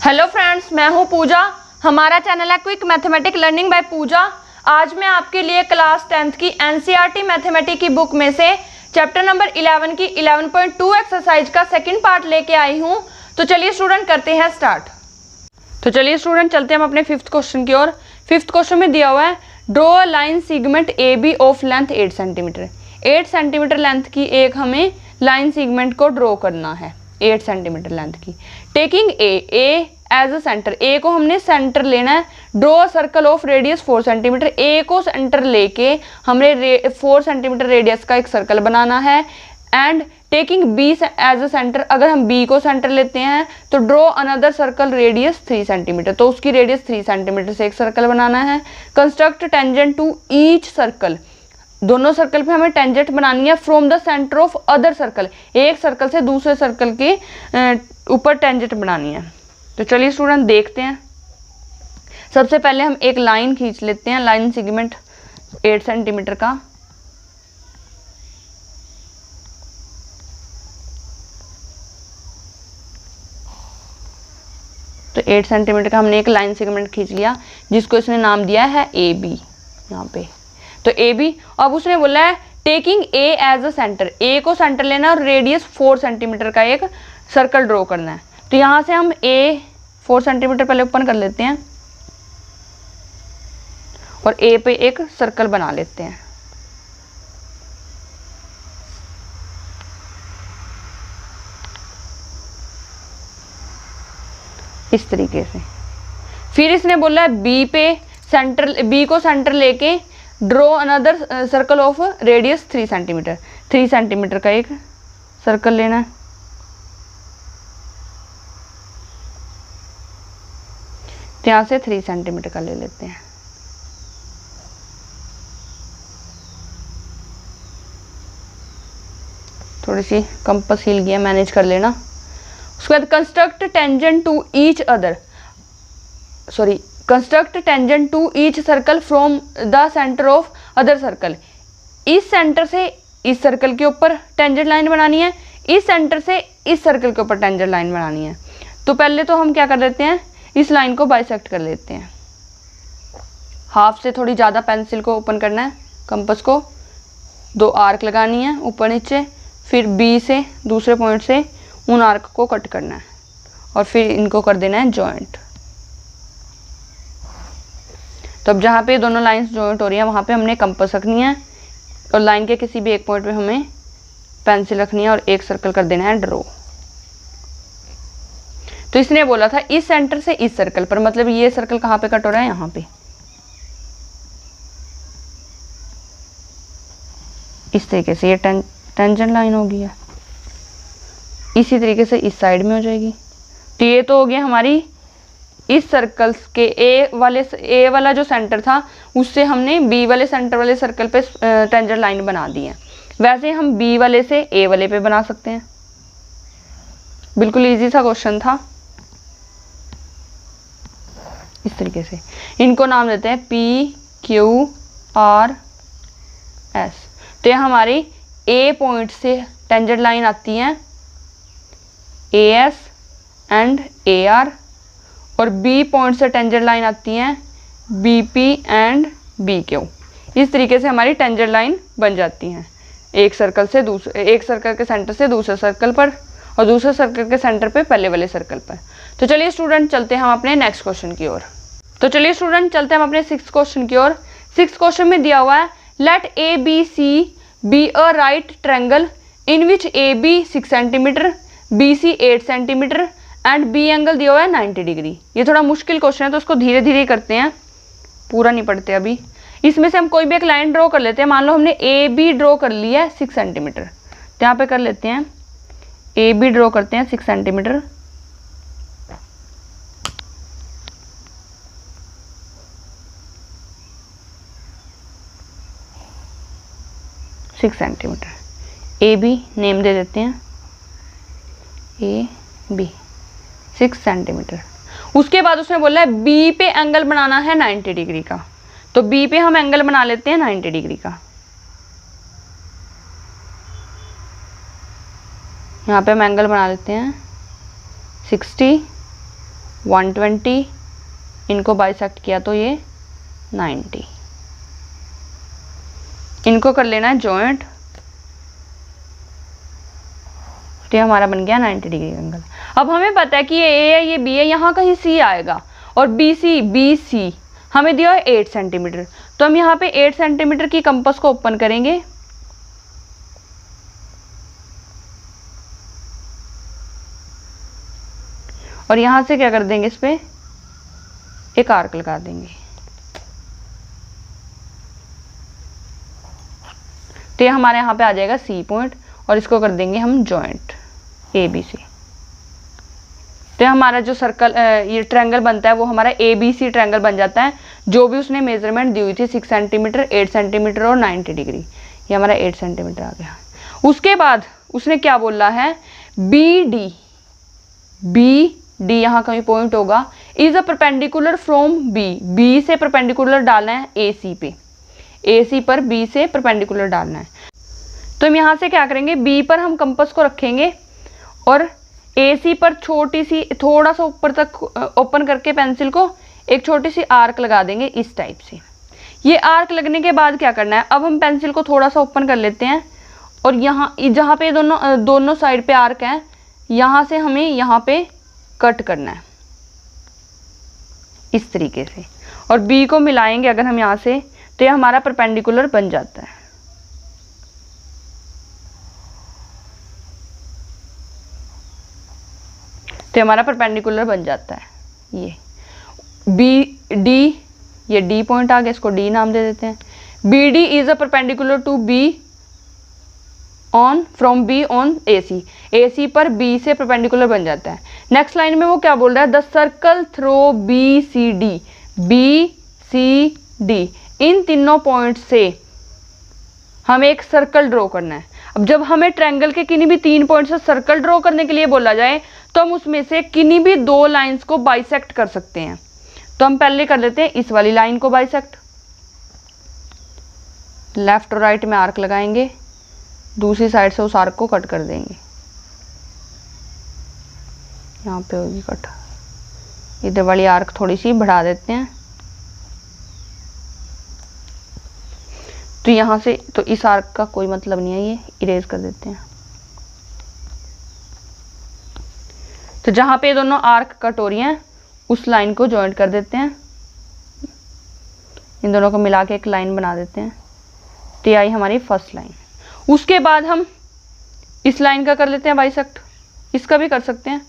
Hello friends, मैं हूं पूजा। हमारा चैनल है क्विक मैथमेटिक लर्निंग बाय पूजा। आज मैं आपके लिए क्लास 10th की एनसीईआरटी मैथमेटिक्स की बुक में से चैप्टर नंबर 11 की 11.2 एक्सरसाइज का सेकंड पार्ट लेके आई हूं। तो चलिए स्टूडेंट करते हैं स्टार्ट। तो चलिए स्टूडेंट चलते हैं हम अपने फिफ्थ क्वेश्चन की ओर। फिफ्थ क्वेश्चन में दिया हुआ है draw a line segment A B of length 8 centimetre. 8 centimetre length की एक हमें लाइन सेगमेंट को ड्रॉ करना है 8 सेंटीमीटर लेंथ की। Taking A as a centre, A को हमने सेंटर लेना है। Draw a circle of radius 4 centimetre, A को सेंटर लेके हमें 4 सेंटीमीटर रेडियस का एक सर्कल बनाना है। And taking B as a centre, अगर हम बी को सेंटर लेते हैं तो draw another circle radius 3 centimetre, तो उसकी रेडियस 3 सेंटीमीटर से एक सर्कल बनाना है। Construct tangent to each circle, दोनों सर्कल पे हमें टेंजेंट बनानी है from the centre of other circle, एक सर्कल से दूसरे सर्कल के ऊपर टेंजेंट बनानी है। तो चलिए स्टूडेंट देखते हैं। सबसे पहले हम एक लाइन खींच लेते हैं, लाइन सेगमेंट 8 सेंटीमीटर का। तो 8 सेंटीमीटर का हमने एक लाइन सेगमेंट खींच लिया जिसको इसने नाम दिया है ए बी, यहाँ पे। तो ए बी, अब उसने बोला है taking A as a centre, A को सेंटर लेना और रेडियस 4 सेंटीमीटर का एक सर्कल ड्रॉ करना है। तो यहाँ से हम ए 4 सेंटीमीटर पहले ओपन कर लेते हैं और ए पे एक सर्कल बना लेते हैं। इस तरीके से। फिर इसने बोला है बी पे सेंटर, बी को सेंटर लेके draw another circle of radius 3 centimetre, 3 centimetre का एक सर्कल लेना है। तो यहाँ से 3 सेंटीमीटर का ले लेते हैं। थोड़ी सी कंपास हिल गया, मैनेज कर लेना। उसके बाद construct tangent to each other, sorry construct tangent to each circle from the centre of other circle. इस सेंटर से इस सर्कल के ऊपर टेंजेंट लाइन बनानी है, इस सेंटर से इस सर्कल के ऊपर टेंजेंट लाइन बनानी है। तो पहले तो हम क्या कर लेते हैं, इस लाइन को बाइसेक्ट कर लेते हैं। हाफ से थोड़ी ज़्यादा पेंसिल को ओपन करना है, कंपास को 2 आर्क लगानी है ऊपर नीचे, फिर बी से दूसरे पॉइंट से उन आर्क को कट करना है और फिर इनको कर देना है जॉइंट। तो अब जहाँ पे दोनों लाइंस जॉइंट हो रही हैं वहाँ पे हमने कंपास रखनी है और लाइन के किसी भी एक पॉइंट पे हमें पेंसिल रखनी है और एक सर्कल कर देना है ड्रॉ। तो इसने बोला था इस सेंटर से इस सर्कल पर, मतलब ये सर्कल कहाँ पे कट हो रहा है, यहाँ पे। इस तरीके से ये टेंजेंट लाइन होगी है, इसी तरीके से इस साइड में हो जाएगी। तो ये तो हो गया हमारी इस सर्कल्स के ए वाला जो सेंटर था उससे हमने बी वाले सेंटर वाले सर्कल पे टेंजेंट लाइन बना दी है। वैसे हम बी वाले से ए वाले पे बना सकते हैं। बिल्कुल इजी सा क्वेश्चन था। इस तरीके से इनको नाम देते हैं पी क्यू आर एस। तो ये हमारी ए पॉइंट से टेंजेंट लाइन आती है A S and A R, और बी पॉइंट से टेंजेंट लाइन आती है B P and B Q. इस तरीके से हमारी टेंजेंट लाइन बन जाती हैं एक सर्कल से दूसरे, एक सर्कल के सेंटर से दूसरे सर्कल पर और दूसरे सर्कल के सेंटर पे पहले वाले सर्कल पर। तो चलिए स्टूडेंट चलते हैं हम अपने नेक्स्ट क्वेश्चन की ओर। तो चलिए स्टूडेंट चलते हैं हम अपने 6th क्वेश्चन की ओर। 6th क्वेश्चन में दिया हुआ है let A B C be a right triangle in which A B 6 centimetre B C 8 centimetre and B angle दिया हुआ है 90 डिग्री। ये थोड़ा मुश्किल क्वेश्चन है तो उसको धीरे धीरे करते हैं, पूरा नहीं पढ़ते अभी। इसमें से हम कोई भी एक लाइन ड्रॉ कर लेते हैं। मान लो हमने ए बी ड्रॉ कर लिया है 6 सेंटीमीटर, तो यहाँ पे कर लेते हैं ए बी ड्रॉ करते हैं 6 सेंटीमीटर। ए बी नेम दे देते हैं ए बी 6 सेंटीमीटर। उसके बाद उसने बोला है बी पे एंगल बनाना है 90 डिग्री का, तो बी पे हम एंगल बना लेते हैं 90 डिग्री का। यहाँ पे हम एंगल बना लेते हैं 60 120, इनको बाइसेक्ट किया तो ये 90। इनको कर लेना है जॉइंट, तो ये हमारा बन गया 90 डिग्री एंगल। अब हमें पता है कि ये ए है, ये बी है, यहाँ कहीं सी आएगा, और बी सी हमें दिया है 8 सेंटीमीटर। तो हम यहाँ पे 8 सेंटीमीटर की कंपास को ओपन करेंगे, और यहाँ से क्या कर देंगे, इस पे एक आर्क लगा देंगे। तो ये हमारे यहाँ पे आ जाएगा सी पॉइंट, और इसको कर देंगे हम जॉइंट ए बी सी। तो हमारा जो सर्कल ये ट्रायंगल बनता है वो हमारा ए बी सी ट्रायंगल बन जाता है, जो भी उसने मेजरमेंट दी हुई थी 6 सेंटीमीटर, 8 सेंटीमीटर और 90 डिग्री। ये हमारा 8 सेंटीमीटर आ गया। उसके बाद उसने क्या बोला है, बी डी यहाँ कहीं पॉइंट होगा, is a perpendicular from B से परपेंडिकुलर डालना है ए सी पर बी से परपेंडिकुलर डालना है। तो हम यहाँ से क्या करेंगे, बी पर हम कंपास को रखेंगे और ए सी पर छोटी सी थोड़ा सा ऊपर तक ओपन करके पेंसिल को एक छोटी सी आर्क लगा देंगे इस टाइप से। ये आर्क लगने के बाद क्या करना है, अब हम पेंसिल को थोड़ा सा ओपन कर लेते हैं, और यहाँ जहाँ पे दोनों साइड पे आर्क हैं, यहाँ से हमें यहाँ पे कट करना है इस तरीके से, और बी को मिलाएंगे अगर हम यहाँ से, तो ये हमारा परपेंडिकुलर बन जाता है। तो हमारा परपेंडिकुलर बन जाता है। ये बी डी, ये डी पॉइंट आ गया, इसको डी नाम दे देते हैं। B D is a perpendicular to B on from B on A C पर बी से परपेंडिकुलर बन जाता है। नेक्स्ट लाइन में वो क्या बोल रहा है, the circle through B C D, इन तीनों पॉइंट से हमें एक सर्कल ड्रॉ करना है। अब जब हमें ट्रायंगल के किन्हीं भी 3 पॉइंट से सर्कल ड्रॉ करने के लिए बोला जाए, तो हम उसमें से किन्हीं भी 2 लाइंस को बाइसेक्ट कर सकते हैं। तो हम पहले कर लेते हैं इस वाली लाइन को बाइसेक्ट, लेफ्ट और राइट में आर्क लगाएंगे, दूसरी साइड से उस आर्क को कट कर देंगे। यहाँ पे होगी कट, इधर वाली आर्क थोड़ी सी बढ़ा देते हैं, तो यहाँ से तो इस आर्क का कोई मतलब नहीं है, ये इरेज कर देते हैं। तो जहाँ पे दोनों आर्क कट हो रही हैं उस लाइन को जॉइंट कर देते हैं, इन दोनों को मिला के एक लाइन बना देते हैं। तो ये आई हमारी फर्स्ट लाइन। उसके बाद हम इस लाइन का कर लेते हैं बाइसेक्ट, इसका भी कर सकते हैं।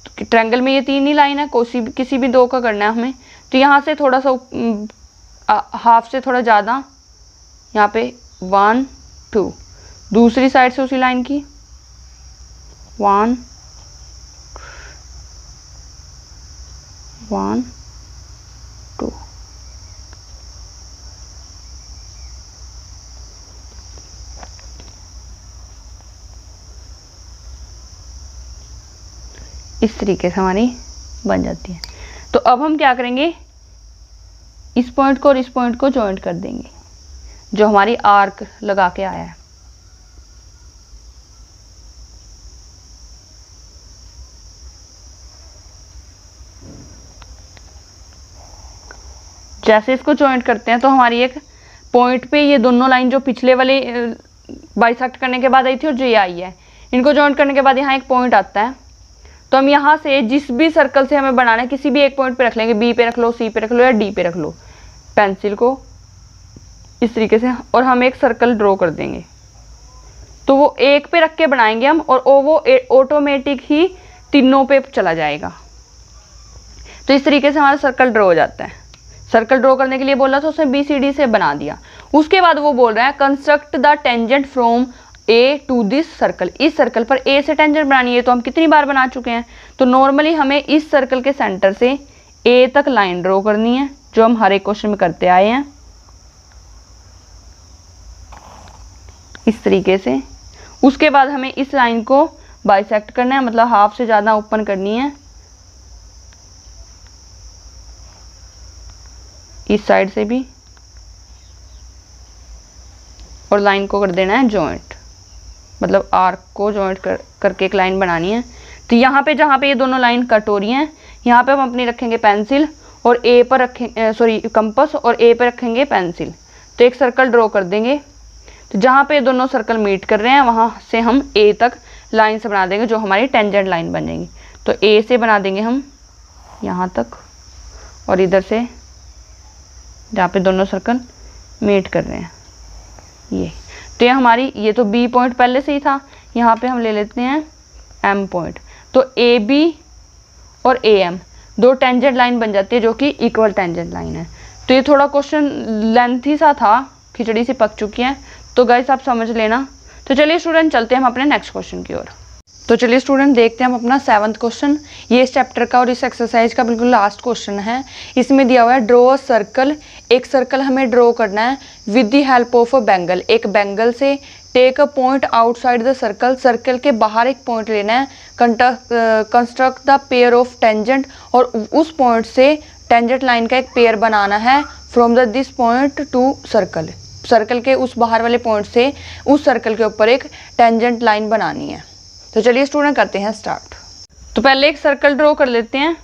तो ट्रायंगल में ये 3 ही लाइन है, किसी भी 2 का करना है हमें। तो यहाँ से थोड़ा सा हाफ से थोड़ा ज़्यादा, यहाँ पे 1 2, दूसरी साइड से उसी लाइन की 1 1 2, इस तरीके से हमारी बन जाती है। तो अब हम क्या करेंगे, इस पॉइंट को और इस पॉइंट को जॉइंट कर देंगे, जो हमारी आर्क लगा के आया है। जैसे इसको जॉइंट करते हैं तो हमारी एक पॉइंट पे ये दोनों लाइन जो पिछले वाले बाइसेक्ट करने के बाद आई थी और जो ये आई है, इनको जॉइंट करने के बाद यहाँ एक पॉइंट आता है। तो हम यहाँ से जिस भी सर्कल से हमें बनाना है, किसी भी एक पॉइंट पे रख लेंगे, बी पे रख लो, सी पे रख लो या डी पे रख लो, पेंसिल को इस तरीके से, और हम एक सर्कल ड्रॉ कर देंगे। तो वो एक पे रख के बनाएंगे हम, और वो ऑटोमेटिक ही तीनों पे चला जाएगा। तो इस तरीके से हमारा सर्कल ड्रॉ हो जाता है। सर्कल ड्रॉ करने के लिए बोला तो उसने बी सी डी से बना दिया। उसके बाद वो बोल रहा है construct the tangent from A to this circle, इस सर्कल पर ए से टेंजेंट बनानी है। तो हम कितनी बार बना चुके हैं। तो नॉर्मली हमें इस सर्कल के सेंटर से ए तक लाइन ड्रॉ करनी है, जो हम हर एक क्वेश्चन में करते आए हैं इस तरीके से। उसके बाद हमें इस लाइन को बाइसेक्ट करना है, मतलब हाफ से ज़्यादा ओपन करनी है इस साइड से भी, और लाइन को कर देना है जॉइंट, मतलब आर्क को जॉइंट करके एक लाइन बनानी है। तो यहाँ पे जहाँ पे ये दोनों लाइन कट हो रही हैं, यहाँ पे हम अपनी रखेंगे पेंसिल और ए पर रखेंगे कंपास और ए पर रखेंगे पेंसिल। तो एक सर्कल ड्रॉ कर देंगे। तो जहाँ पे दोनों सर्कल मीट कर रहे हैं वहाँ से हम ए तक लाइन से बना देंगे जो हमारी टेंजेंट लाइन बनेगी। तो ए से बना देंगे हम यहाँ तक और इधर से जहाँ पे दोनों सर्कल मीट कर रहे हैं ये। तो ये हमारी, ये तो बी पॉइंट पहले से ही था, यहाँ पे हम ले लेते हैं एम पॉइंट। तो ए बी और ए एम दो टेंजेंट लाइन बन जाती है जो कि इक्वल टेंजेंट लाइन है। तो ये थोड़ा क्वेश्चन लेंथी सा था, खिचड़ी सी पक चुकी है, तो गाइस आप समझ लेना। तो चलिए स्टूडेंट चलते हैं हम अपने नेक्स्ट क्वेश्चन की ओर। तो चलिए स्टूडेंट देखते हैं हम अपना 7वां क्वेश्चन। ये इस चैप्टर का और इस एक्सरसाइज का बिल्कुल लास्ट क्वेश्चन है। इसमें दिया हुआ है ड्रॉ अ सर्कल, एक सर्कल हमें ड्रॉ करना है with the help of a bangle, एक बैंगल से। Take a point outside the circle, circle के बाहर एक पॉइंट लेना है। Construct the pair of tangent, और उस पॉइंट से टेंजेंट लाइन का एक पेयर बनाना है from the this point two circle, circle के उस बाहर वाले पॉइंट से उस सर्कल के ऊपर एक टेंजेंट लाइन बनानी है। तो चलिए स्टूडेंट करते हैं स्टार्ट। तो पहले एक सर्कल ड्रॉ कर लेते हैं,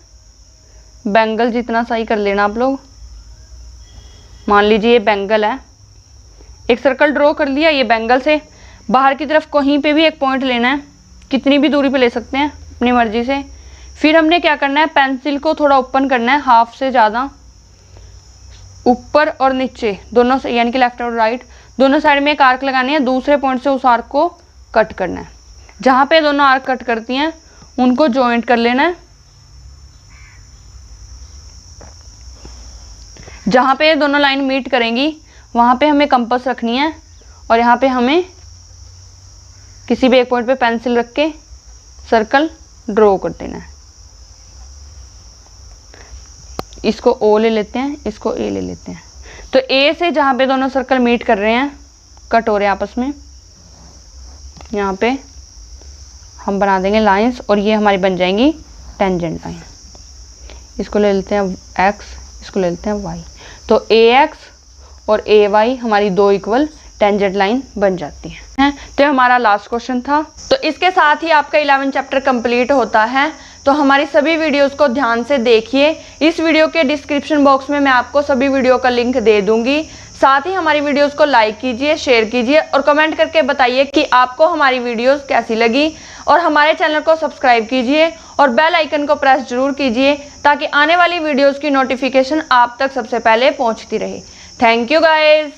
बैंगल जितना सही कर लेना आप लोग। मान लीजिए ये बैंगल है, एक सर्कल ड्रॉ कर लिया। ये बैंगल से बाहर की तरफ कहीं पे भी एक पॉइंट लेना है, कितनी भी दूरी पे ले सकते हैं अपनी मर्जी से। फिर हमने क्या करना है, पेंसिल को थोड़ा ओपन करना है, हाफ से ज़्यादा, ऊपर और नीचे दोनों से, यानी कि लेफ्ट और राइट दोनों साइड में एक आर्क लगानी है। दूसरे पॉइंट से उस आर्क को कट करना है। जहाँ पे दोनों आर्क कट करती हैं उनको जॉइंट कर लेना है। जहाँ पे दोनों लाइन मीट करेंगी वहाँ पे हमें कंपास रखनी है और यहाँ पे हमें किसी भी एक पॉइंट पे पेंसिल रख के सर्कल ड्रॉ कर देना है। इसको ओ ले लेते हैं, इसको ए ले लेते हैं। तो ए से जहाँ पे दोनों सर्कल मीट कर रहे हैं, कट हो रहे हैं आपस में, यहाँ पे हम बना देंगे लाइंस और ये हमारी बन जाएंगी टेंजेंट लाइन। इसको ले लेते हैं एक्स, इसको ले लेते हैं वाई। तो ए एक्स और ए वाई हमारी दो इक्वल टेंजेंट लाइन बन जाती है। तो हमारा लास्ट क्वेश्चन था। तो इसके साथ ही आपका 11 चैप्टर कंप्लीट होता है। तो हमारी सभी वीडियोस को ध्यान से देखिए। इस वीडियो के डिस्क्रिप्शन बॉक्स में मैं आपको सभी वीडियो का लिंक दे दूंगी। साथ ही हमारी वीडियोस को लाइक कीजिए, शेयर कीजिए और कमेंट करके बताइए कि आपको हमारी वीडियोस कैसी लगी। और हमारे चैनल को सब्सक्राइब कीजिए और बेल आइकन को प्रेस जरूर कीजिए ताकि आने वाली वीडियोस की नोटिफिकेशन आप तक सबसे पहले पहुंचती रहे। Thank you guys.